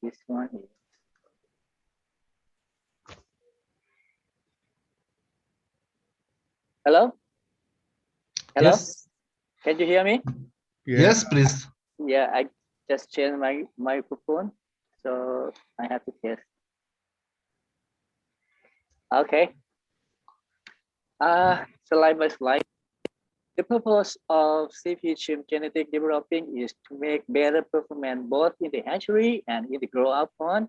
this one is. Hello? Hello? Yes. Can you hear me? Yes, please. Yeah, I just changed my microphone, so I have to test. Okay. Slide by slide. The purpose of CP chimp genetic developing is to make better performance both in the hatchery and in the grow-out pond.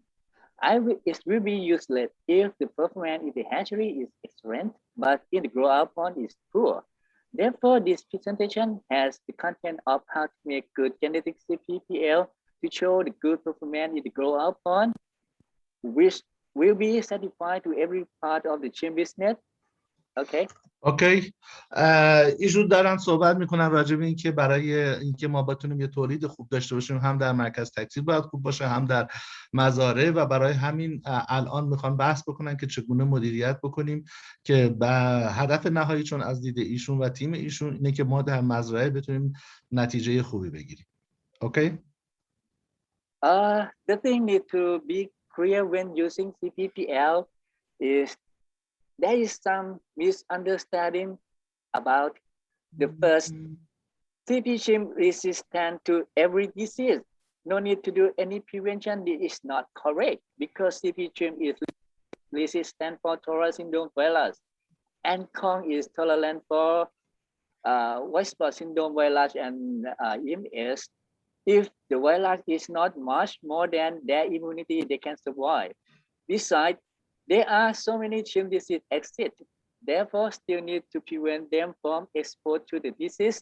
It will be useless if the performance in the hatchery is excellent, but in the grow-out pond is poor. Therefore, this presentation has the content of how to make good genetic CPPL to show the good performance in the grow-out pond, which will be satisfied to every part of the chimp business. Okay. اوکی. ایشون دارن صحبت میکنن راجع به اینکه برای اینکه ما بتونیم یه تولید خوب داشته باشیم هم در مرکز تکثیر باید خوب باشه هم در مزارع و برای همین الان میخوان بحث بکنن که چگونه مدیریت بکنیم که به هدف نهایی چون از دید ایشون و تیم ایشون اینه که ما در مزرعه بتونیم نتیجه خوبی بگیریم. اوکی. The thing need to be clear when using CPPL is there is some misunderstanding about the first. CP chimp resistant to every disease. No need to do any prevention. This is not correct because CP chimp is resistant for Torah syndrome virus, and Kong is tolerant for white spot syndrome virus and EMS. If the virus is not much more than their immunity, they can survive. Besides, there are so many chimp disease exist. Therefore, still need to prevent them from exposure to the disease.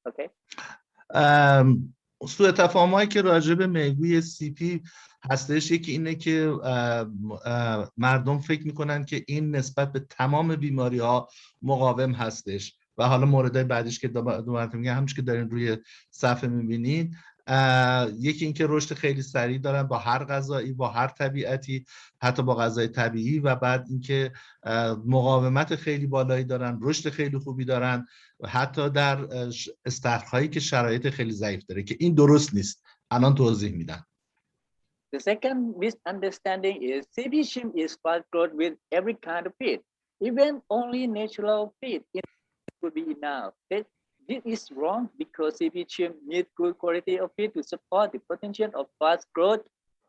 Okay. سوء تفاهمایی که راجع به میگوی CP هستش یکی اینه که مردم فکر میکنن که این نسبت به تمام بیماری ها مقاوم هستش و حالا موردهای بعدیش که دوباره میگم همونش که دارین روی صفحه میبینید. یکی اینکه رشد خیلی سریع دارن با هر غذایی با هر طبیعتی حتی با غذای طبیعی و بعد اینکه مقاومت خیلی بالایی دارن رشد خیلی خوبی دارن حتی در استخرهایی که شرایط خیلی ضعیف داره که این درست نیست. الان توضیح میدم. The second misunderstanding is CP chimp is fast growth with every kind of feed. Even only natural feed would be enough. This is wrong because CP chimp need good quality of feed to support the potential of fast growth.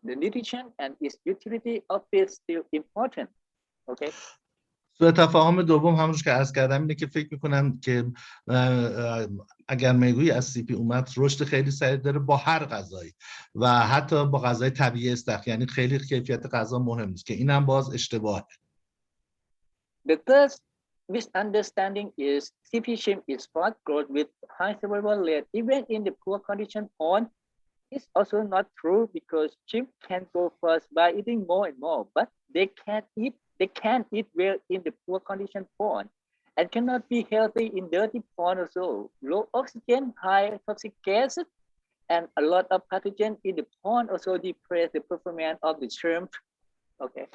The nutrition and its utility of feed still important. Okay. سوء تفاهم دوم همونش که عرض کردم اینه که فکر میکنن که اگر میگویی از CP اومد رشد خیلی سریع داره با هر غذایی و حتی با غذای طبیعی استخر یعنی خیلی کیفیت غذا مهم نیست که اینم باز اشتباهه. The third misunderstanding is CP chimp is fast growth with high survival rate even in the poor condition pond. It's also not true because chimp can go fast by eating more and more, but they can't eat well in the poor condition pond and cannot be healthy in dirty pond also. Low oxygen, high toxic gases, and a lot of pathogen in the pond also depress the performance of the shrimp. Okay.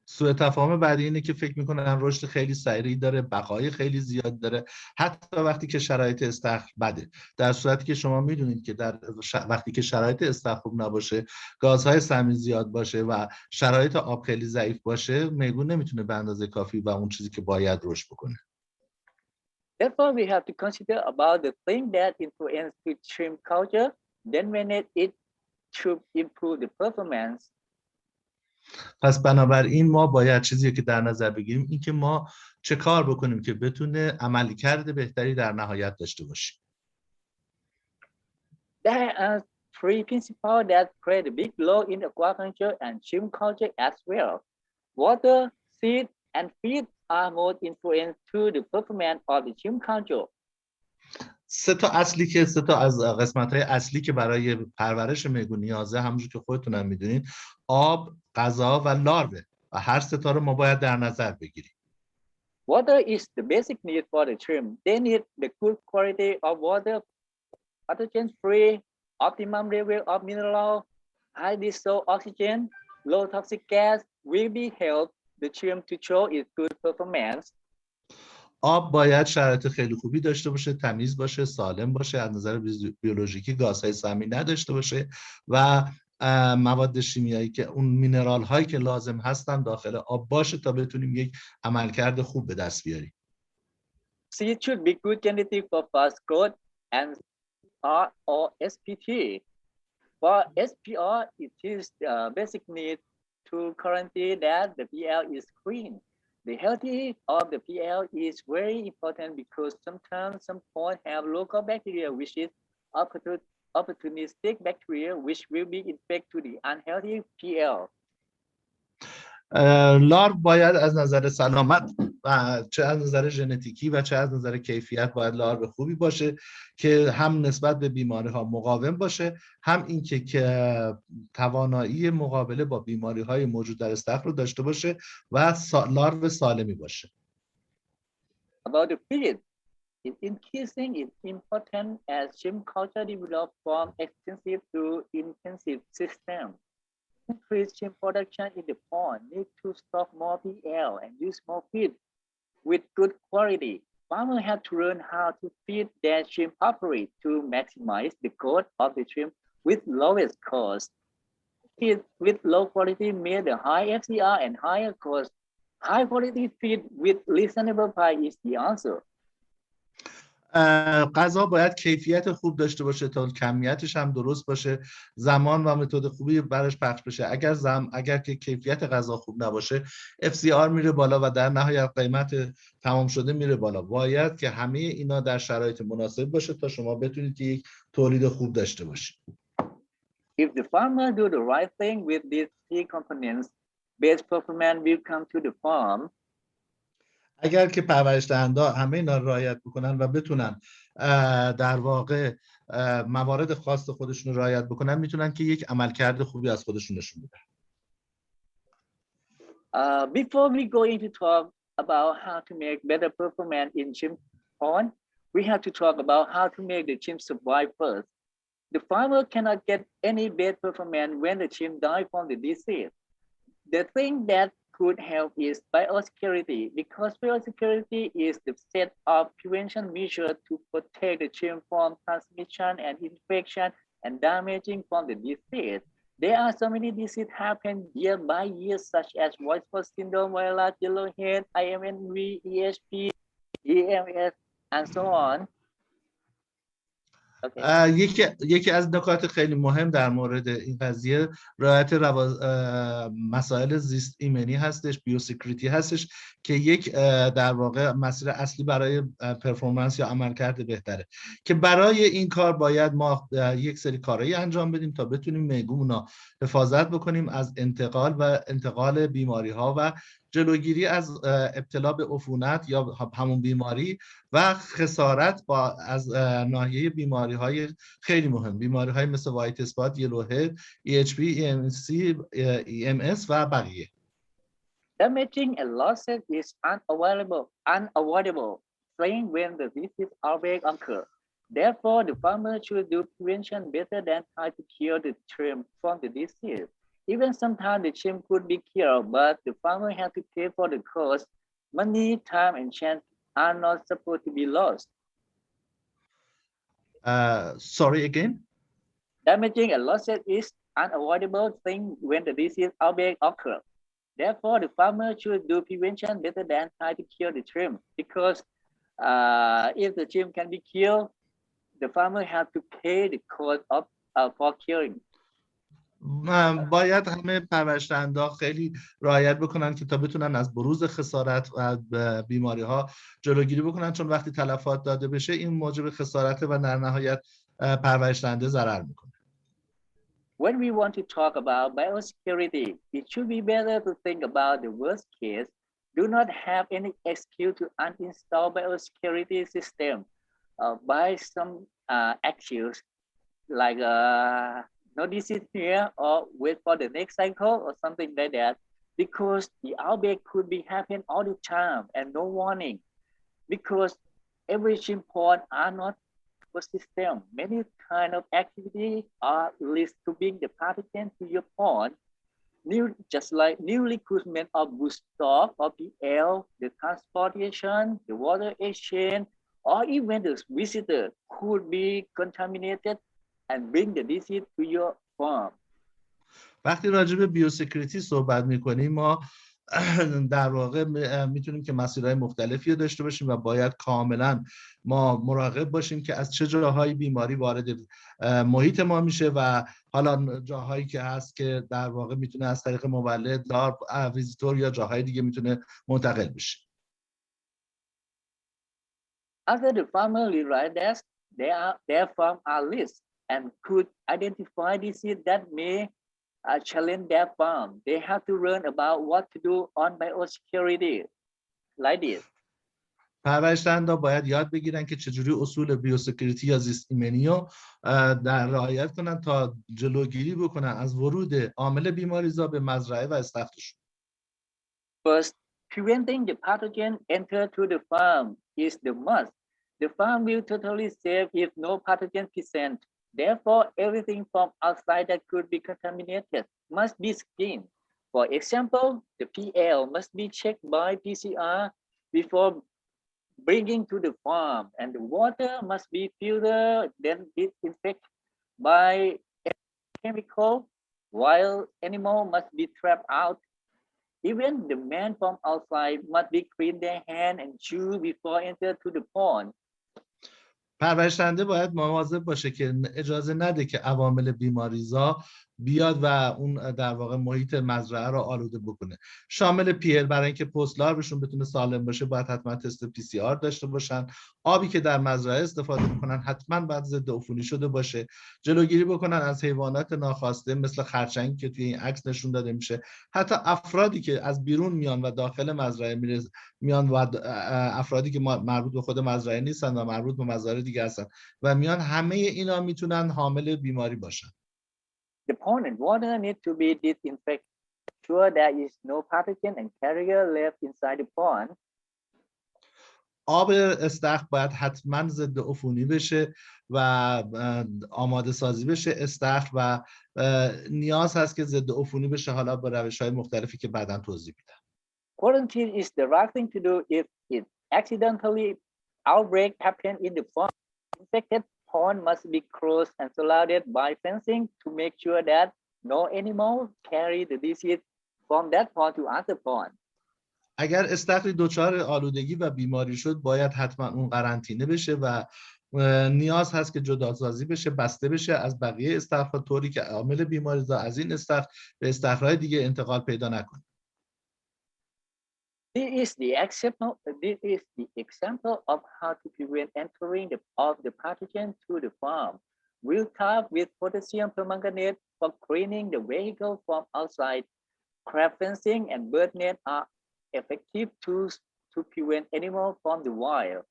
سوء تفاهم بعدی اینه که فکر میکنن رشد خیلی سریع داره بقای خیلی زیاد داره حتی وقتی که شرایط استخر بده در صورتی که شما میدونید که وقتی که شرایط استخر خوب نباشه گازهای سمی زیاد باشه و شرایط آب خیلی ضعیف باشه میگون نمیتونه به اندازه کافی و اون چیزی که باید رشد بکنه. Therefore we have to consider about the thing that influence the shrimp culture, then manage it to improve the performance. پس بنابراین ما باید چیزی که در نظر بگیریم این که ما چه کار بکنیم که بتونه عملکرد بهتری در نهایت داشته باشیم. There are three principles that play the big role in aquaculture and shrimp culture as well. Water, seed, and feed are most influential to the performance of the shrimp culture. سه تا از قسمت‌های اصلی که برای پرورش میگو نیازه همونجور که خودتونم میدونید آب، غذا و لاروه و هر سه تا رو ما باید در نظر بگیریم. Water is the basic need for the shrimp. They need the good quality of water, pathogen-free, optimum level of mineral, high dissolved oxygen, low toxic gas will be help the shrimp to show its good performance. آب باید شرایط خیلی خوبی داشته باشه، تمیز باشه، سالم باشه، از نظر بیولوژیکی گازهای سمی نداشته باشه و مواد شیمیایی که اون مینرال هایی که لازم هستن داخل آب باشه تا بتونیم یک عملکرد خوب به دست بیاریم. Seed should be good genetic for fast growth and R or SPT. For SPR, it is basic need to guarantee that the PL is clean. The healthy of the PL is very important because sometimes some ponds have local bacteria, which is opportunistic bacteria, which will be infected to the unhealthy PL. لارو باید از نظر سلامت و چه از نظر ژنتیکی و چه از نظر کیفیت باید لارو خوبی باشه که هم نسبت به بیماری ها مقاوم باشه، هم اینکه که توانایی مقابله با بیماری های موجود در استخر رو داشته باشه و لارو سالمی باشه. About the feed, it's increasing is important as shrimp culture develop from extensive to intensive system. Increase shrimp production in the pond need to stock more PL and use more feed with good quality. Farmers have to learn how to feed their shrimp properly to maximize the growth of the shrimp with lowest cost. Feed with low quality means the high FCR and higher cost. High quality feed with reasonable price is the answer. غذا باید کیفیت خوب داشته باشه تا کمیتش هم درست باشه، زمان و متد خوبی براش پخش بشه. اگر که کیفیت غذا خوب نباشه FCR میره بالا و در نهایت قیمت تمام شده میره بالا. باید که همه اینا در شرایط مناسب باشه تا شما بتونید که یک تولید خوب داشته باشید. If the farmer do the right thing with these three components, best performance will come to the farm. اگر که پرورش‌دهنده همه اینا رو رعایت بکنن و بتونن در واقع موارد خاص خودشون رو رعایت بکنن، میتونن که یک عملکرد خوبی از خودشون نشون بدن. Before we go into talk about how to make better performance in shrimp pond, we have to talk about how to make the shrimp survive first. The farmer cannot get any bad performance when the shrimp die from the disease. The thing that could help is biosecurity, because biosecurity is the set of prevention measures to protect the shrimp from transmission and infection and damaging from the disease. There are so many diseases happen year by year, such as Whitefoot syndrome, virus, yellowhead, IMNV, ESP, EMS, and so on. یکی از نکات خیلی مهم در مورد این قضیه رعایت مسائل زیست ایمنی هستش، بیوسکریتی هستش که یک در واقع مسیر اصلی برای پرفورمنس یا عملکرد بهتره، که برای این کار باید ما یک سری کارهایی انجام بدیم تا بتونیم میگومونا حفاظت بکنیم از انتقال بیماری ها و جلوگیری از ابتلا به عفونت یا همون بیماری و خسارت از ناحیه بیماری های خیلی مهم، بیماری های مثل وایت اسپات، یلوهد، EHP, EMC, EMS و بقیه. Damaging and losses is unavoidable thing when the disease outbreak occur. Therefore, the farmer should do prevention better than try to cure the shrimp from the disease. Even sometimes the shrimp could be cured, but the farmer has to pay for the cost. Money, time, and chance are not supposed to be lost. Sorry again? Damaging and losses is unavoidable thing when the disease outbreak occur. Therefore, the farmer should do prevention better than try to cure the shrimp, because if the shrimp can be cured, the farmer has to pay the cost of for curing. باید همه پرورش‌دهنده خیلی رعایت بکنن که تا بتونن از بروز خسارت و بیماری ها جلوگیری بکنن، چون وقتی تلفات داده بشه این موجب خسارت و در نهایت پرورش‌دهنده ضرر میکنه. When we want to talk about biosecurity, it should be better to think about the worst case. Do not have any excuse to uninstall biosecurity system. Buy some excuse like no disease here, or wait for the next cycle or something like that, because the outbreak could be happening all the time and no warning, because every shrimp pond are not a system. Many kind of activity are released to bring the pathogen to your pond, just like new recruitment of good stock or PL, the transportation, the water exchange, or even the visitor could be contaminated and bring the disease to your farm. وقتی راجع به بیوسکیوریتی صحبت میکنیم ما در واقع میتونیم که مسیرهای مختلفی داشته باشیم و باید کاملا ما مراقب باشیم که از چه جاهای بیماری وارد محیط ما میشه و حالا جاهایی که هست که در واقع میتونه از طریق مولد، دار، ویزیتور یا جاهای دیگه میتونه منتقل بشه. After the farmer realized that their farm are list and could identify disease that may challenge their farm, they have to learn about what to do on biosecurity like this. پرورشدهندا باید یاد بگیرن که چجوری اصول بیوسکیوریتی یا زیست ایمنی رو در رعایت کنن تا جلوگیری بکنن از ورود عامل بیماریزا به مزرعه و استخرشون. First, preventing the pathogen enter to the farm is the must. The farm will totally safe if no pathogen present. Therefore, everything from outside that could be contaminated must be screened. For example, the PL must be checked by PCR before bringing to the farm, and the water must be filtered, then disinfected by chemical, while animal must be trapped out. Even the men from outside must be clean their hand and shoes before enter to the pond. پرورشدهنده باید مواظب باشه که اجازه نده که عوامل بیماریزا بیاد و اون در واقع محیط مزرعه رو آلوده بکنه. شامل پیل، برای اینکه پست‌لاربشون بتونه سالم باشه باید حتما تست PCR داشته باشن. آبی که در مزرعه استفاده میکنن حتما باید ضد عفونی شده باشه. جلوگیری بکنن از حیوانات ناخواسته مثل خرچنگ که توی این عکس نشون داده میشه. حتی افرادی که از بیرون میان و داخل مزرعه میان و افرادی که مربوط به خود مزرعه نیستن و مربوط به مزارع دیگه هستن و میان، همه اینا میتونن حامل بیماری باشن. The pond and water need to be disinfected. Sure there is no pathogen and carrier left inside the pond. آب استخر باید حتما ضد عفونی بشه و آماده سازی بشه استخر و نیاز هست که ضد عفونی بشه، حالا با روش‌های مختلفی که بعداً توضیح میدم. Quarantine is the right thing to do if it accidentally outbreak happen in the pond. Infected pond must be closed and surrounded by fencing to make sure that no animal carry the disease from that pond to other pond. اگر استخری دچار آلودگی و بیماری شد باید حتما اون قرنطینه بشه و نیاز هست که جداسازی بشه، بسته بشه از بقیه استخرها طوری که عامل بیماریزا از این استخر به استخرهای دیگه انتقال پیدا نکنه. This is the example of how to prevent entering of the pathogen to the farm. We'll top with potassium permanganate for cleaning the vehicle from outside. Crab fencing and bird net are effective tools to prevent animals from the wild.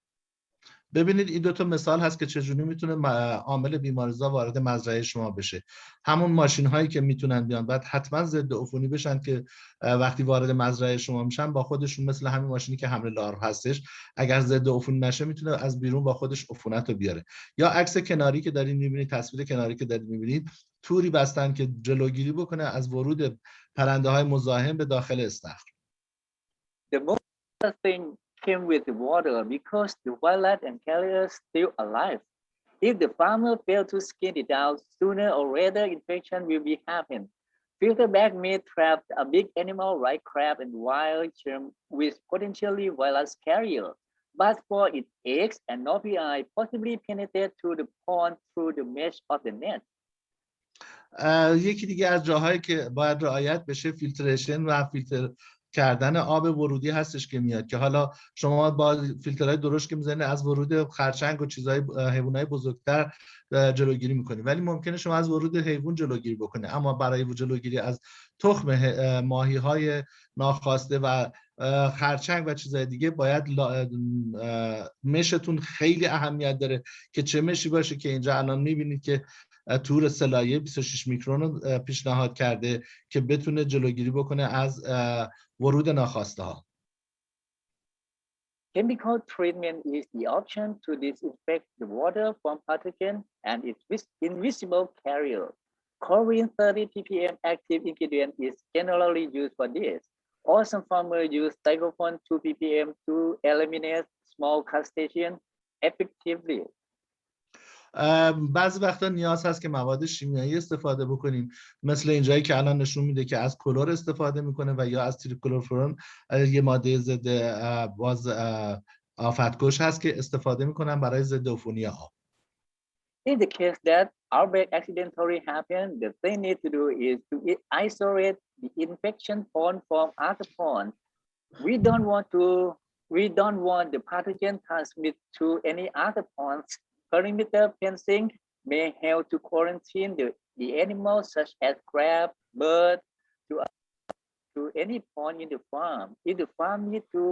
ببینید این دو تا مثال هست که چجوری میتونه عامل بیماریزا وارد مزرعه شما بشه. همون ماشین هایی که میتونن بیان بعد حتما ضد عفونی بشن که وقتی وارد مزرعه شما میشن با خودشون، مثل همین ماشینی که حمل لارو هستش، اگر ضد عفونی نشه میتونه از بیرون با خودش عفونت رو بیاره. یا عکس کناری که دارین میبینید، تصویر کناری که دارین میبینید، توری بستن که جلوگیری بکنه از ورود پرنده های مزاحم به داخل استخر. The most thing came with the water because the wildlife and carriers still alive. If the farmer fails to skin it out, sooner or later infection will be happen. Filter bag may trap a big animal like crab and wild germ with potentially virus carrier. But for its eggs and nuclei possibly penetrate to the pond through the mesh of the net. یکی دیگه از جاهایی که باید رعایت بشه فیلتریشن و فیلتر کردن آب ورودی هستش که میاد، که حالا شما با فیلترهای درشت که میزنید از ورود خرچنگ و چیزهای حیوانات بزرگتر جلوگیری میکنید، ولی ممکنه شما از ورود حیوان جلوگیری بکنید، اما برای جلوگیری از تخم ماهی‌های ناخواسته و خرچنگ و چیزهای دیگه باید مشتون خیلی اهمیت داره که چه مشی باشه که اینجا الان میبینید که تور سلایه 26 میکرون رو پیشنهاد کرده که بتونه جلوگیری بکنه از ورود ناخواسته ها. Chemical treatment is the option to disinfect the water from pathogen and its invisible carrier. Chlorine 30 ppm active ingredient is generally used for this. Or some farmers use cyclophone 2 ppm to eliminate small crustaceans effectively. بعضی وقتا نیاز هست که مواد شیمیایی استفاده بکنیم، مثل اینجایی که الان نشون میده که از کلور استفاده میکنه و یا از تریکلورفورم، یه ماده ضد آفتکش هست که استفاده میکنن برای ضد عفونی آب. In the case that outbreak accidentally happened, the thing need to do is to isolate the infection point from other point. We don't want the pathogen transmit to any other points. Perimeter fencing may help to quarantine the animals such as crab, bird to any pond in the farm. If the farm need to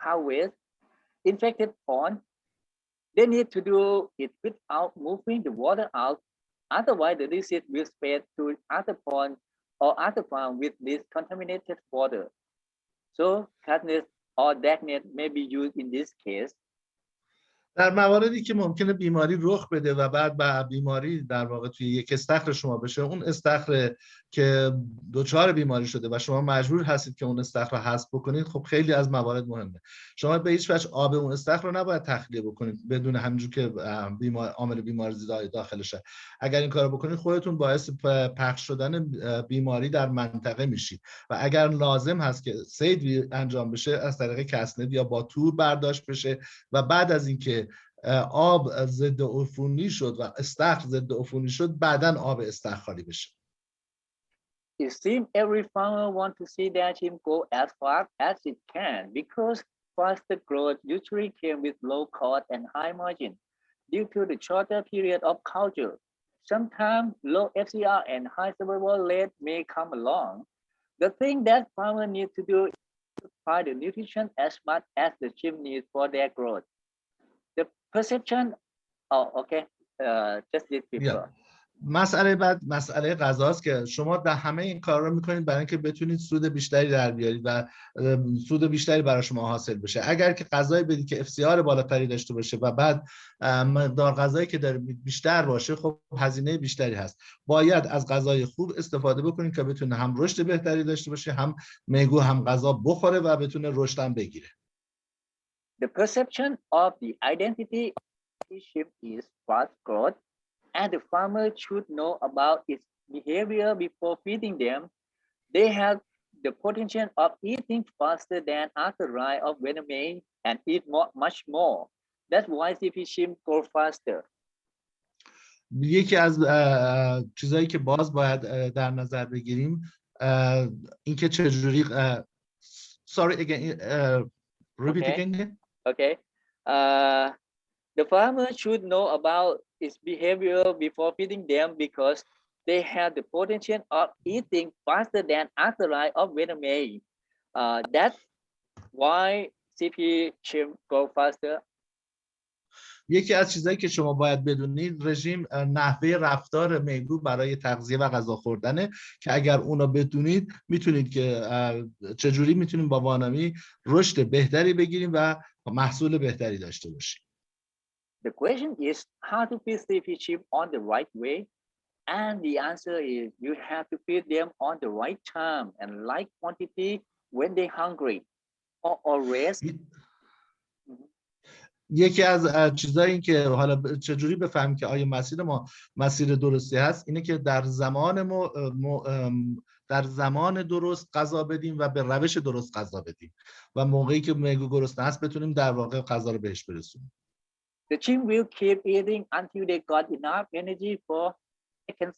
harvest infected pond, they need to do it without moving the water out. Otherwise, the disease will spread to other pond or other farm with this contaminated water. So, catnet or DACnet may be used in this case. در مواردی که ممکنه بیماری رخ بده و بعد بیماری در واقع توی یک استخر شما بشه، اون استخر که دچار بیماری شده و شما مجبور هستید که اون استخر رو حذف بکنید، خب خیلی از موارد مهمه. شما به هیچ وجه آب اون استخر رو نباید تخلیه بکنید بدون همینجور که عامل بیماریزا داخلشه. اگر این کارو بکنید خودتون باعث پخش شدن بیماری در منطقه میشید و اگر لازم هست که صید انجام بشه از طریق کسند یا با تور برداشت بشه و بعد از اینکه آب ضد عفونی شد و استخر ضد عفونی شد بعداً آب استخر خالی بشه. It seems every farmer wants to see their team go as fast as it can because faster growth usually came with low cost and high margin due to the shorter period of culture. Sometimes low FCR and high survival rate may come along. The thing that farmers need to do is to provide the nutrition as much as the sheep needs for their growth. The perception, just this people. مسئله غذاست که شما در همه این کار رو میکنید برای اینکه بتونید سود بیشتری در بیارید و سود بیشتری برای شما حاصل بشه. اگر که غذای بدید که FCR بالاتری داشته باشه و بعد مقدار غذایی که دارید بیشتر باشه، خب هزینه بیشتری هست. باید از غذای خوب استفاده بکنید که بتونه هم رشد بهتری داشته باشه، هم میگو هم غذا بخوره و بتونه رشد هم بگیره. The perception of the identity of the sheep is fast growth, and the farmer should know about its behavior before feeding them. They have the potential of eating faster than other line of Vietnamese and eat much more. That's why CP sheep grow faster. یکی از چیزایی که باز باید در نظر بگیریم اینکه چجوری sorry again repeat again. Okay. The farmer should know about its behavior before feeding them because they have the potential of eating faster than other line of Vietnamese. That's why CP sheep grow faster. یکی از چیزایی که شما باید بدونید رژیم نحوه رفتار میگو برای تغذیه و غذا خوردنه که اگر اونا بدونید میتونید که چجوری میتونیم با وانامی رشد بهتری بگیریم و محصول بهتری داشته باشیم. The question is how to feed CP sheep on the right way, and the answer is you have to feed them on the right time and right quantity when they're hungry or rest. یکی از چیزایی که حالا چجوری بفهمیم که آیا مسیر ما مسیر درستی هست اینه که در زمان درست غذا بدیم و به روش درست غذا بدیم و موقعی که میگو گرسنه هست بتونیم در واقع غذا رو بهش برسونیم. The sheep will keep eating until they got enough energy for seconds.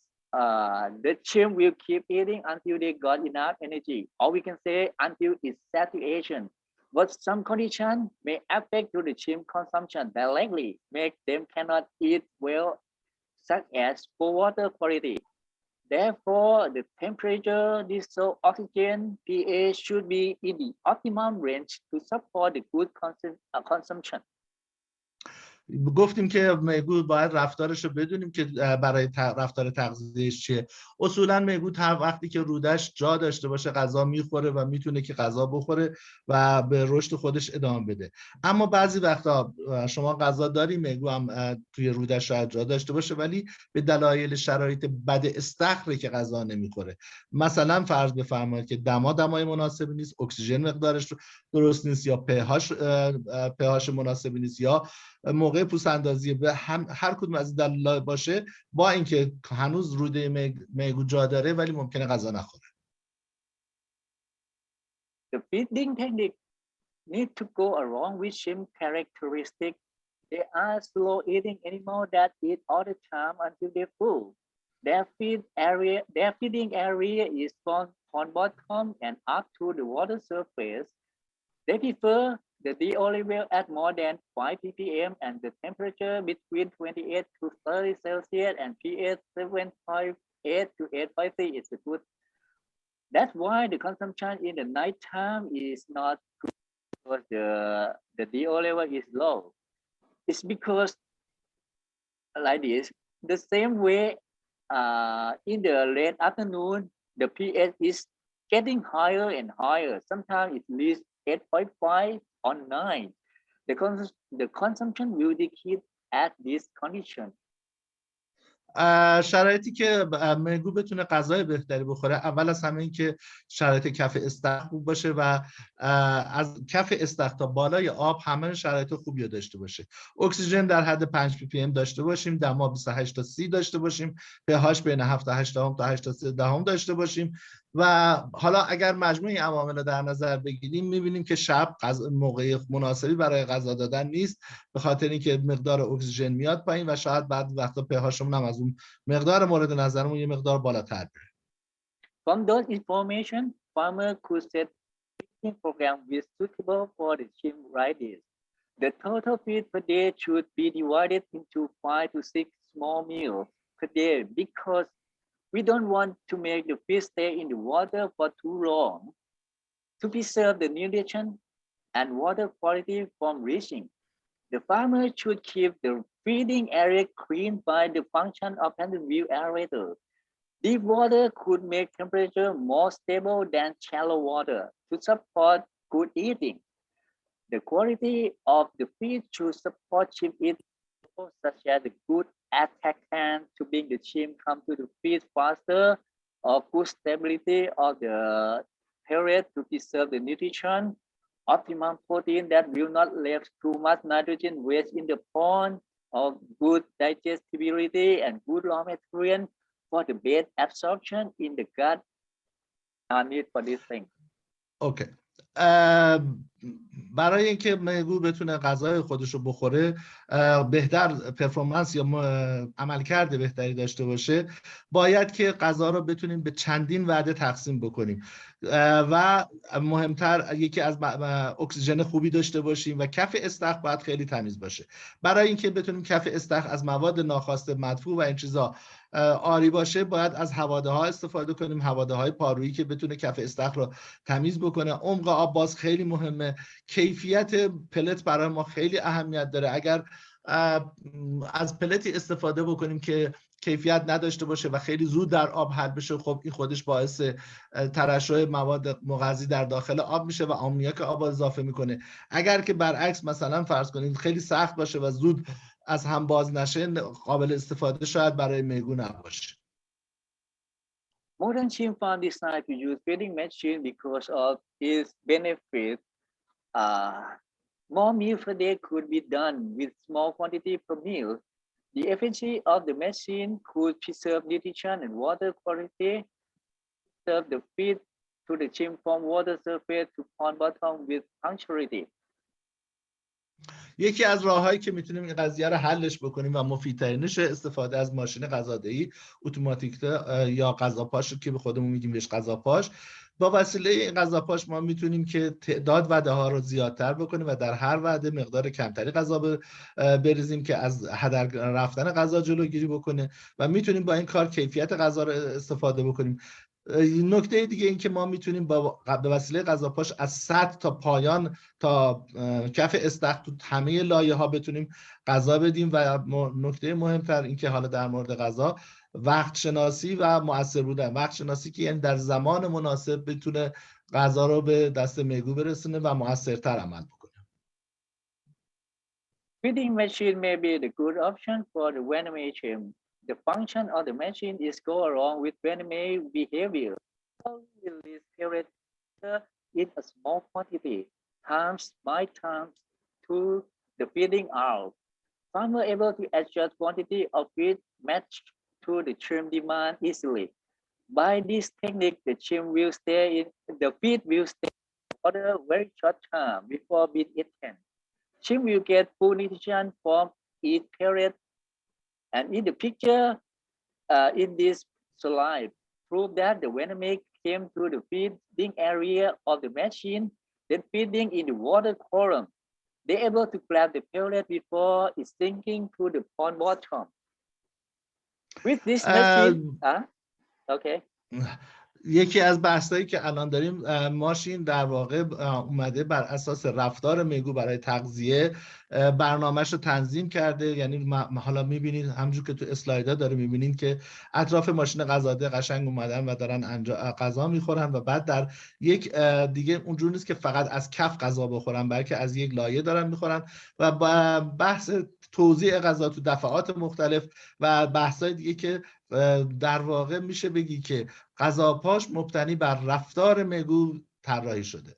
The sheep will keep eating until they got enough energy, or we can say until it's satiation. But some conditions may affect to the sheep consumption directly, make them cannot eat well, such as poor water quality. Therefore, the temperature, dissolved oxygen, pH should be in the optimum range to support the good consumption. گفتیم که میگو باید رفتارش رو بدونیم که برای رفتار تغذیهش چیه. اصولا میگو وقتی که رودش جا داشته باشه غذا میخوره و میتونه که غذا بخوره و به رشد خودش ادامه بده. اما بعضی وقتا شما غذا داری میگو هم توی رودش شاید جا داشته باشه ولی به دلایل شرایط بد استخره که غذا نمیخوره. مثلا فرض بفرمایید که دمای مناسبی نیست، اکسیژن مقدارش درست نیست یا pH مناسبی نیست یا موقع پوست اندازی به هر کدوم از دلایل باشه، با اینکه هنوز روده میگو جا داره ولی ممکنه غذا نخوره. The feeding technique need to go along with chimp characteristics. They are slow eating animals that eat all the time until they're full. Their feeding area is from pond bottom and up to the water surface. They prefer the DO level at more than 5 ppm and the temperature between 28 to 30 Celsius and pH 7.58 to 8.3 is good. That's why the consumption in the nighttime is not good because the DO level is low. It's because like this, the same way in the late afternoon, the pH is getting higher and higher. Sometimes it reaches 8.5 or 9. The consumption will decrease at this condition. شرایطی که میگو بتونه غذای بهتری بخوره، اول از همه این که شرایط کف استخر خوب باشه و از کف استخر تا بالای آب همه شرایط خوبی رو داشته باشه. اکسیژن در حد 5 پی پی ام داشته باشیم، دما 28 تا 30 داشته باشیم، pH بین 7 تا 8 تا 8 تا 13 داشته باشیم و حالا اگر مجموعه عوامل رو در نظر بگیریم می‌بینیم که شب موقع مناسبی برای غذا دادن نیست، به خاطر اینکه مقدار اکسیژن میاد پایین و شاید بعد وقتا pHمون هم از اون مقدار مورد نظرمون یه مقدار بالاتر بره. From those information, farmer could set feeding program with suitable for the chimp like this. The total feed per day should be divided into 5 to 6 small meals per day because we don't want to make the fish stay in the water for too long to preserve the nutrition and water quality from reaching. The farmer should keep the feeding area clean by the function of hand-wheel aerator. Deep water could make temperature more stable than shallow water to support good eating. The quality of the feed should support chimp eating, such as the good attack can to bring the chimp come to the feed faster, or good stability of the period to preserve the nutrition, optimum protein that will not leave too much nitrogen waste in the pond, or good digestibility and good raw material for the best absorption in the gut are needed for this thing. اوکی. برای اینکه میگو بتونه غذای خودش رو بخوره، بهتر پرفورمنس یا عملکرد بهتری داشته باشه، باید که غذا رو بتونیم به چندین وعده تقسیم بکنیم و مهمتر یکی از اکسیژن خوبی داشته باشیم و کف استخر باید خیلی تمیز باشه. برای اینکه بتونیم کف استخر از مواد ناخواسته مدفوع و این چیزا آری باشه، باید از هواده ها استفاده کنیم، هواده های پارویی که بتونه کف استخر رو تمیز بکنه. عمق آب باز خیلی مهمه. کیفیت پلت برای ما خیلی اهمیت داره. اگر از پلتی استفاده بکنیم که کیفیت نداشته باشه و خیلی زود در آب حل بشه، خب این خودش باعث ترشح مواد مغذی در داخل آب میشه و آمونیاک آب اضافه میکنه. اگر که برعکس مثلا فرض کنید خیلی سخت باشه و زود از هم باز نشه، قابل استفاده شاید برای میگو نباشه. Modern chimp farm decided to use feeding machine because of its benefit. More meal per day could be done with small quantity per meal. The efficiency of the machine could preserve nutrition and water quality, serve the feed to the chimp from water surface to pond bottom with punctuality. یکی از راههایی که میتونیم این قضیه رو حلش بکنیم و مفیدترینش استفاده از ماشین غذادهی اتوماتیک یا غذاپاش که به خودمون میگیم بهش غذاپاش. با وسیله این غذاپاش ما میتونیم که تعداد وعده ها رو زیادتر بکنیم و در هر وعده مقدار کمتری غذا بریزیم که از هدر رفتن غذا جلوگیری بکنه و میتونیم با این کار کیفیت غذا رو استفاده بکنیم. نکته دیگه این که ما میتونیم به وسیله غذاپاش از سطح تا پایان تا کف استخر تو همه لایه ها بتونیم غذا بدیم و نکته مهمتر این که حالا در مورد غذا وقت شناسی و مؤثر بودن. وقت شناسی که یعنی در زمان مناسب بتونه غذا رو به دست میگو برسونه و مؤثرتر عمل بکنه. Feeding machine may be the good option for the venomation. The function of the machine is go along with venomous behavior. Release period in a small quantity, times by times to the feeding out. farmer able to adjust quantity of feed matched to the trim demand easily. By this technique, the trim will stay in the feed will stay for a very short time before being eaten. Trim will get full nutrition from each period. And in the picture, in this slide, prove that the venomate came to the feeding area of the machine, then feeding in the water column. They're able to grab the pellet before it's sinking to the pond bottom. With this machine, okay. یکی از بحثایی که الان داریم ماشین در واقع اومده بر اساس رفتار میگو برای تغذیه برنامهش رو تنظیم کرده. یعنی حالا میبینید همونجور که تو اسلایدها داره میبینید که اطراف ماشین غذاده قشنگ اومدن و دارن غذا میخورن و بعد در یک دیگه اونجور نیست که فقط از کف غذا بخورن، بلکه از یک لایه دارن میخورن و بحث توزیع غذا تو دفعات مختلف و بحثای دیگه که در واقع میشه بگی که غذاپاش مبتنی بر رفتار میگو طراحی شده.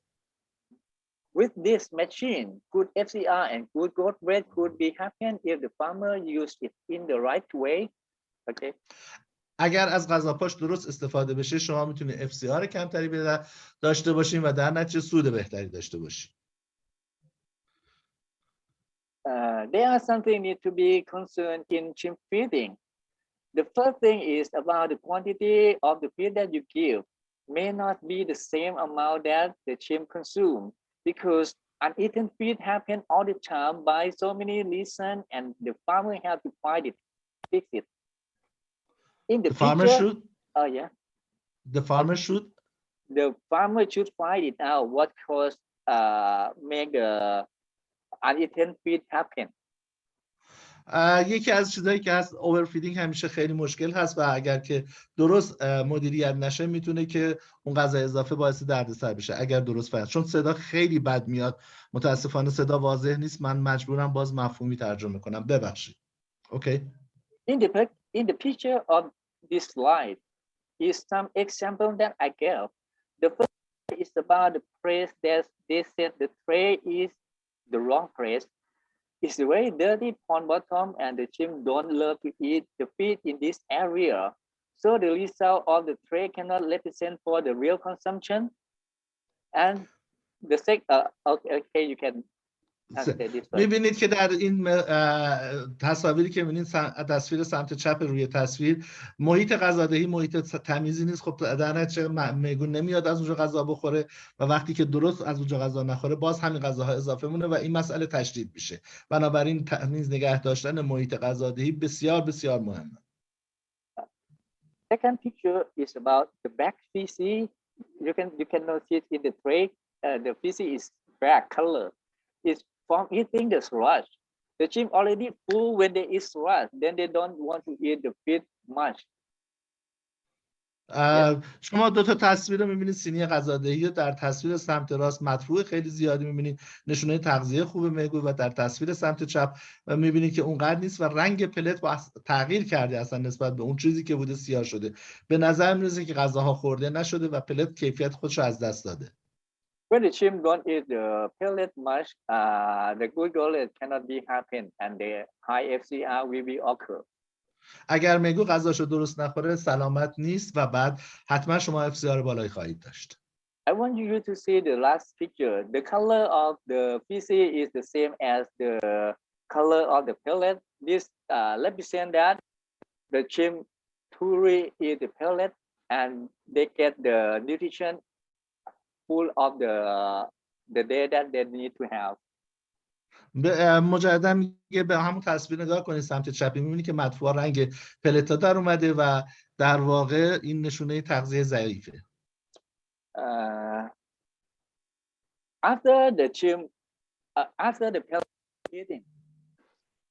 With this machine, good FCR and good growth rate could be happen if the farmer used it in the right way. Okay. اگر از غذاپاش درست استفاده بشه شما میتونید FCR کمتری داشته باشین و در نتیجه سود بهتری داشته باشین. There are something need to be concerned in chimp feeding. The first thing is about the quantity of the feed that you give may not be the same amount that the chimp consume because uneaten feed happen all the time by so many reasons and the farmer have to find it, fix it. In the farmer should? Oh yeah. The farmer should? The farmer should find it out what cause make the uneaten feed happen. یکی از چیزایی که هست اوورفیدینگ همیشه خیلی مشکل هست و اگر که درست مدیریت نشه میتونه که اون غذای اضافه باعث دردسر بشه اگر درست فهمید. چون صدا خیلی بد میاد متاسفانه صدا واضح نیست، من مجبورم باز مفهومی ترجمه کنم، ببخشید. Okay. In the picture of this slide is some example that I gave. The first is about the place that they said the tray is the wrong place. It's very dirty pond bottom and the chimp don't love to eat the feed in this area. So the result of the tray cannot represent for the real consumption. And the okay, you can میبینید که در این تصاویری که میبینید تصویر سمت چپ روی تصویر محیط غذادهی محیط تمیزی نیست. خب در نتیجه میگو نمیاد از اونجا غذا بخوره و وقتی که درست از اونجا غذا نخوره باز همین غذاها اضافه مونه و این مسئله تشدید میشه. بنابراین تمیز نگه داشتن محیط غذادهی بسیار بسیار مهمه. Second picture is about the black feces. You can notice in the tray the feces is black color. It's from eating the sludge. The chimp already full when they eat sludge, then they don't want to eat the feed much. شما دو تا تصویر رو می‌بینید سینی غذادهی در تصویر سمت راست مدفوع خیلی زیادی می‌بینید نشونه تغذیه خوب میگو و در تصویر سمت چپ می‌بینید که اونقدر نیست و رنگ پلت با تغییر کرده اصلا نسبت به اون چیزی که بوده سیاه شده. به نظر می‌رسه که غذاها خورده نشده و پلت کیفیت خودش رو از دست داده. When the chimp don't eat the pellet much, the good growth cannot be happen and the high FCR will be occur. اگر میگو غذاشو درست نخوره سلامت نیست و بعد حتما شما FCR بالایی خواهید داشت. I want you to see the last picture. The color of the feces is the same as the color of the pellet. This represent that the chimp truly eat the pellet and they get the nutrition full of the day that they need to have. مجددا میگه به همون تصویر نگاه کنید سمت چپی میبینید که مدفوع رنگ پلتا در اومده و در واقع این نشونه تغذیه ضعیفه. After the chimp, after the pellet eating,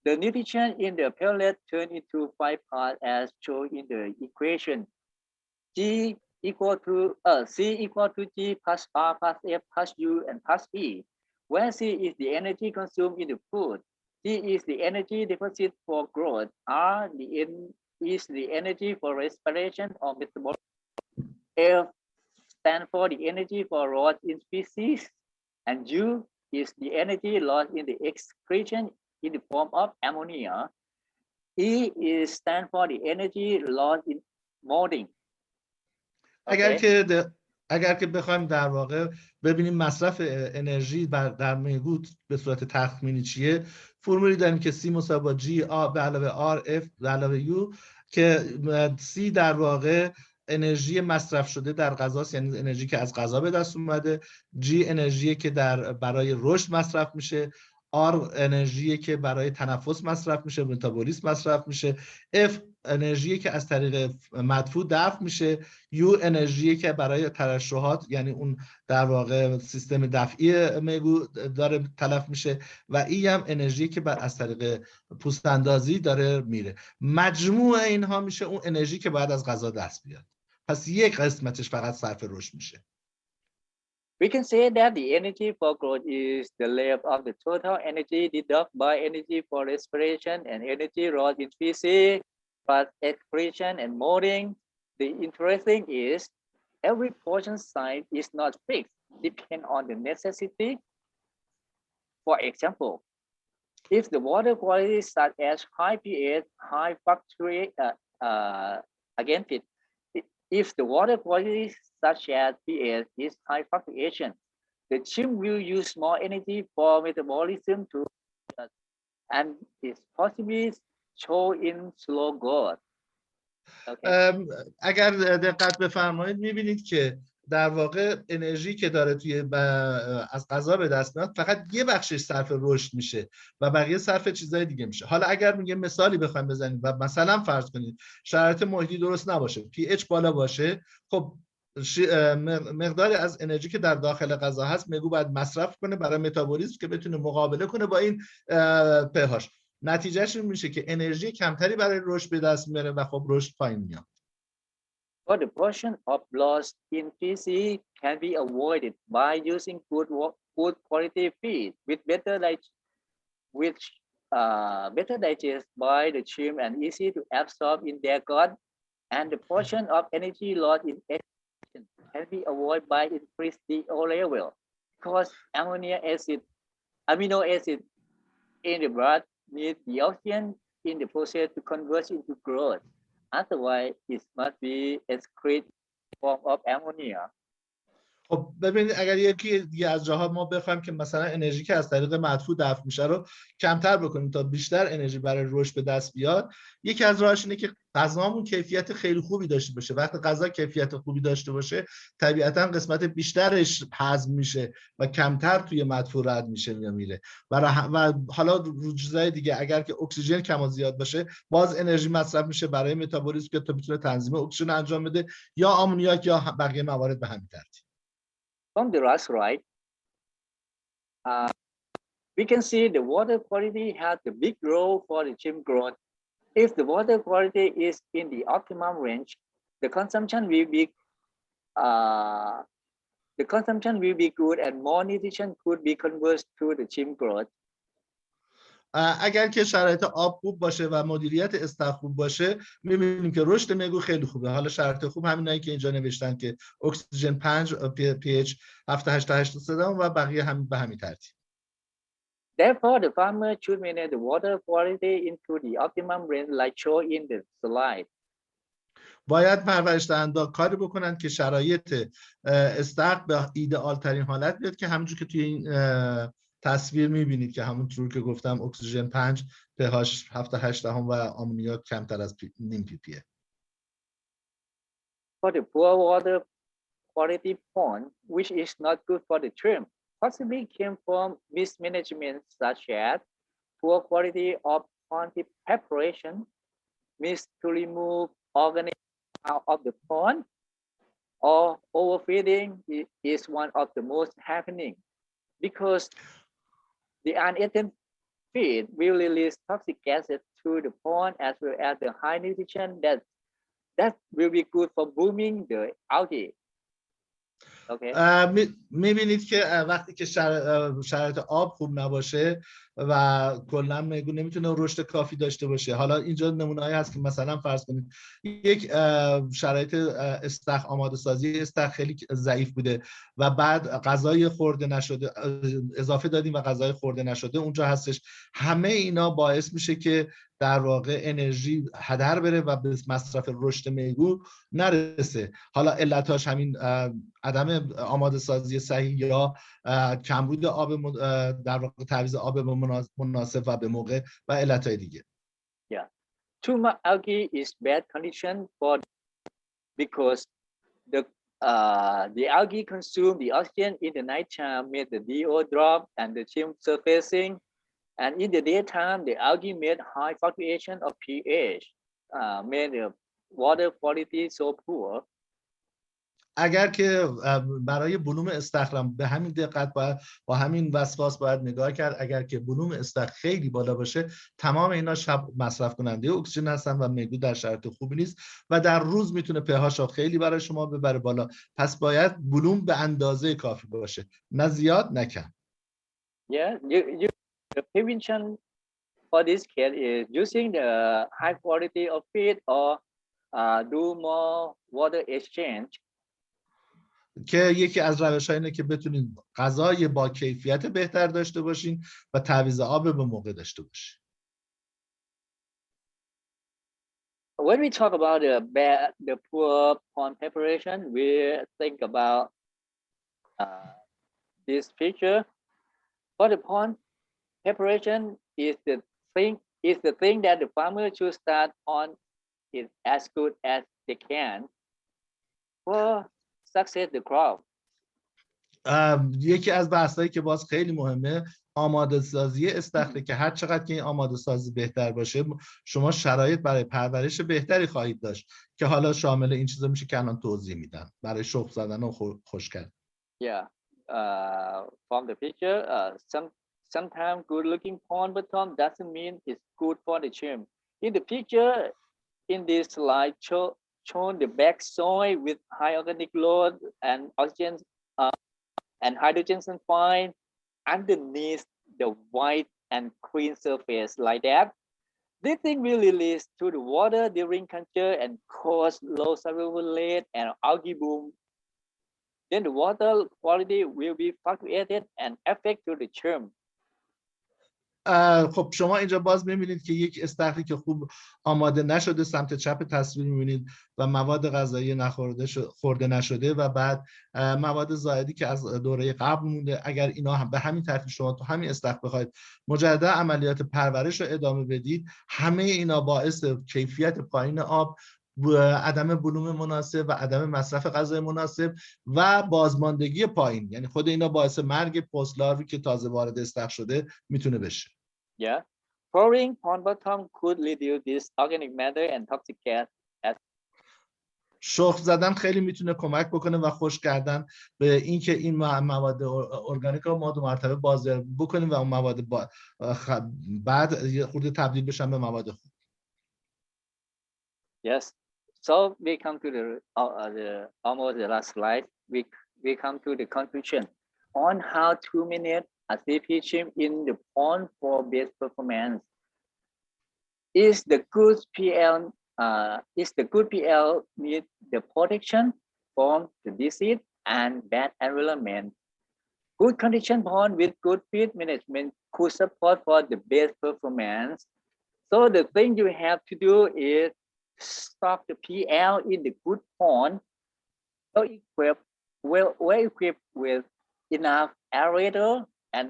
the nutrition in the pellet turn into 5 parts as shown in the equation. G equal to C equal to G plus R plus F plus U and plus E, where C is the energy consumed in the food, G is the energy deposit for growth, R is the energy for respiration or metabolism, F stands for the energy for loss in species, and U is the energy lost in the excretion in the form of ammonia. E is stand for the energy loss in molding. اگر که بخوایم در واقع ببینیم مصرف انرژی در میگو به صورت تخمینی چیه، فرمولی داریم که C مساوی با G به علاوه R F به علاوه U که C در واقع انرژی مصرف شده در غذاست، یعنی انرژی که از غذا به دست اومده. G انرژی که برای رشد مصرف میشه. R انرژی که برای تنفس مصرف میشه، متابولیسم مصرف میشه. F انرژی که از طریق مدفوع دفع میشه. U انرژی که برای ترشحات، یعنی اون در واقع سیستم دفعی میگو داره تلف میشه. و E هم انرژی که از طریق پوست اندازی داره میره. مجموع اینها میشه اون انرژی که باید از غذا دست بیاد. پس یک قسمتش فقط صرف رشد میشه. We can say that the energy for growth is the layer of the total energy deducted by energy for respiration and energy lost in feces, but excretion and molding. The interesting is every portion size is not fixed, depending on the necessity. For example, if the water quality such as high pH, high fluctuate against it. If the water quality such as pH is high fluctuation, the chimp will use more energy for metabolism to and is possibly show in slow growth. اگر دقت بفرمایید میبینید که در واقع انرژی که داره توی از غذا به دست میاد فقط یه بخشش صرف رشد میشه و بقیه صرف چیزای دیگه میشه. حالا اگر میگه مثالی بخوایم بزنیم و مثلا فرض کنید شرایط محیطی درست نباشه، pH بالا باشه، خب مقداری از انرژی که در داخل غذا هست میگو باید مصرف کنه برای متابولیسم که بتونه مقابله کنه با این pH. نتیجهش این میشه که انرژی کمتری برای رشد به دست میاره و خب رشد پایین میاد. But the portion of loss in feces can be avoided by using good quality feed with better digest by the chimp and easy to absorb in their gut, and the portion of energy loss in excretion can be avoided by increased DO level because amino acid in the blood need the oxygen in the process to convert into growth. Otherwise, it must be excreted form of ammonia. خب ببینید اگر یکی دیگه از جاها ما بخوایم که مثلا انرژی که از طریق مدفوع دفع میشه رو کمتر بکنیم تا بیشتر انرژی برای رشد به دست بیاد، یکی از راهاش اینه که غذامون کیفیت خیلی خوبی داشته باشه. وقتی غذا کیفیت خوبی داشته باشه طبیعتا قسمت بیشترش هضم میشه و کمتر توی مدفوع رد میشه یا میره. و حالا چیزای دیگه اگر که اکسیژن کم و زیاد باشه باز انرژی مصرف میشه برای متابولیسم که تا بتونه تنظیم اکسیژن انجام بده یا آمونیاک یا بقیه موارد به همین ترتیب. From the last slide, we can see the water quality has a big role for the chimp growth. If the water quality is in the optimum range, the consumption will be good and more nutrition could be converted to the chimp growth. اگر که شرایط آب خوب باشه و مدیریت استخر خوب باشه می‌بینیم که رشد میگو خیلی خوبه. حالا شرایط خوب همینایی که اینجا نوشتن که اکسیژن 5 pH 7.8 و بقیه هم به همین ترتیب. Therefore, the farmer should manage the water quality into the optimum range like shown in the slide. باید پرورش دهنده کاری بکنن که شرایط استخر به ایدئال ترین حالت بیاد که همونجور که توی این تصویر میبینید که همونطور که گفتم اکسیژن 5 pH 7.8 و آمونیاک کمتر از نیم ppm. For the poor water quality pond, which is not good for the shrimp, possibly came from mismanagement such as poor quality of pond preparation, missed to remove organisms out of the pond, or overfeeding is one of the most happening because the uneaten feed will release toxic gases to the pond as well as the high nutrition that will be good for booming the algae. میبینید که وقتی که شرایط آب خوب نباشه و کلا میگو نمیتونه رشد کافی داشته باشه. حالا اینجا نمونه‌ای هست که مثلا فرض کنید یک شرایط استخر آماده سازی استخر خیلی ضعیف بوده و بعد غذای خورده نشده اضافه دادیم و غذای خورده نشده اونجا هستش. همه اینا باعث میشه که در واقع انرژی هدر بره و به مصرف رشد میگو نرسه. حالا علتاش همین عدم آماده سازی صحیح یا کمبود آب در واقع تعویض آب مناسب و به موقع و علتهای دیگه. Yeah, too much algae is bad condition for because the algae consume the oxygen in the nighttime, made the DO drop and the shrimp surfacing, and in the daytime the algae made high fluctuation of pH, made the water quality so poor. اگر که برای بلوم استخرم به همین دقت با همین وسواس باید نگاه کرد، اگر که بلوم استخر خیلی بالا باشه تمام اینا شب مصرف کننده اکسیژن هستن و میگو در شرایط خوبی نیست و در روز میتونه pH خیلی برای شما ببره بالا. پس باید بلوم به اندازه کافی باشه، نه زیاد نه کم. Yeah, the prevention for this case is using the high quality of feed or do more water exchange. که یکی از روش‌ها اینه که بتونین غذای با کیفیت بهتر داشته باشین و تعویض آب به موقع داشته باشین. When we talk about the poor pond preparation, we think about this picture. For the pond preparation is the thing that the farmer should start on it as good as they can for success the crop. یکی از بحثایی که باز خیلی مهمه آماده سازی استخره که هر چقدر که این آماده سازی بهتر باشه شما شرایط برای پرورش بهتری خواهید داشت که حالا شامل این چیزا میشه که الان توضیح میدم برای شخم زدن و خشک کردن. Yeah, from the picture, sometimes good looking pond bottom doesn't mean it's good for the shrimp. In the picture, in this slide shown the back soil with high organic load and oxygen and hydrogen sulfide underneath the white and clean surface like that. This thing will release to the water during culture and cause low survival rate and algae bloom. Then the water quality will be fluctuated and affect to the shrimp. خب شما اینجا باز می‌بینید که یک استخری که خوب آماده نشده سمت چپ تصویر می‌بینید و مواد غذایی خورده نشده و بعد مواد زائدی که از دوره قبل مونده. اگر اینا هم به همین ترتیب شما تو همین استخر بخواید مجددا عملیات پرورش رو ادامه بدید، همه اینا باعث کیفیت پایین آب، عدم بلوم مناسب و عدم مصرف غذای مناسب و بازماندگی پایین، یعنی خود اینا باعث مرگ پست لاروی که تازه وارد استخر شده میتونه بشه. Yeah, pouring pond bottom could reduce this organic matter and toxic gas. شخم زدن خیلی میتونه کمک بکنه و خشک کردن به اینکه این مواد ارگانیک رو ما دو مرتبه بازیابی بکنیم و اون مواد بعد یه خورده تبدیل بشن به مواد خوب. Yes. So we come to the almost the last slide. We come to the conclusion on how to manage a CP shrimp in the pond for best performance. Is the good PL need the protection from the disease and bad environment? Good condition pond with good feed management could support for the best performance. So the thing you have to do is stop the PL in the good pond, well equipped with enough aerator and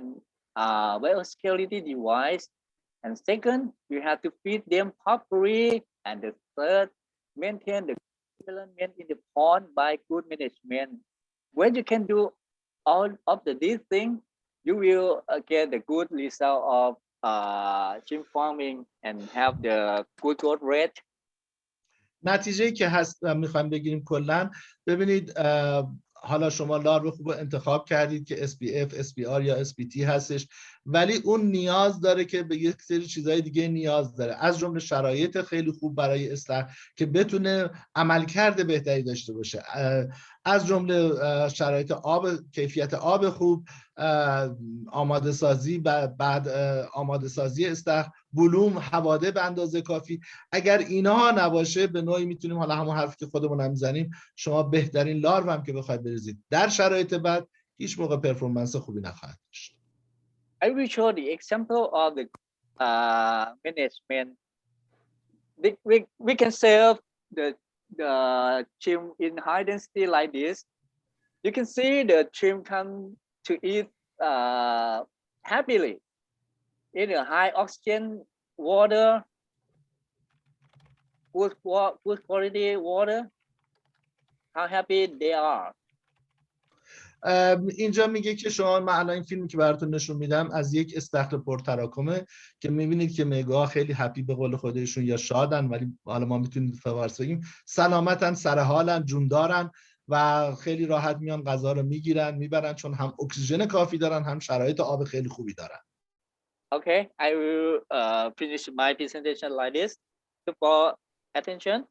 well-security device. And second, you have to feed them properly. And the third, maintain the environment in the pond by good management. When you can do all of these things, you will get the good result of shrimp farming and have the good growth rate. نتیجه‌ای که هست میخوایم بگیریم کلا ببینید حالا شما لارو خوب انتخاب کردید که SPF, SPR یا SPT هستش، ولی اون نیاز داره که به یک سری چیزهای دیگه نیاز داره، از جمله شرایط خیلی خوب برای استخر که بتونه عملکرد بهتری داشته باشه. از جمله شرایط آب، کیفیت آب خوب، آماده سازی و بعد آماده سازی استخر، بلوم، حواده به اندازه کافی. اگر اینها نباشه به نوعی میتونیم، حالا همون حرفی که خودمون هم میزنیم، شما بهترین لارو هم که بخواید بریزید در شرایط بد هیچ موقع پرفورمنس خوبی نخواهد داشت. I will show the example of the management. We can serve the shrimp in high density like this. You can see the shrimp come to eat happily in a high oxygen water, good quality water. How happy they are. اینجا میگه که شما، من الان این فیلمی که براتون نشون میدم از یک استخر پرتراکمه که میبینید که میگوها خیلی هپی به قول خودشون یا شادن، ولی حالا ما میتونیم فوارس بگیم سلامتن، سر حالن، جوندارن و خیلی راحت میان غذا رو میگیرن میبرن، چون هم اکسیژن کافی دارن هم شرایط آب خیلی خوبی دارن. Okay, I will finish my presentation like this. For attention.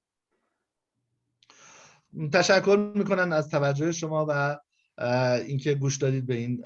تشکر میکنن از توجه شما و اینکه گوش دادید به این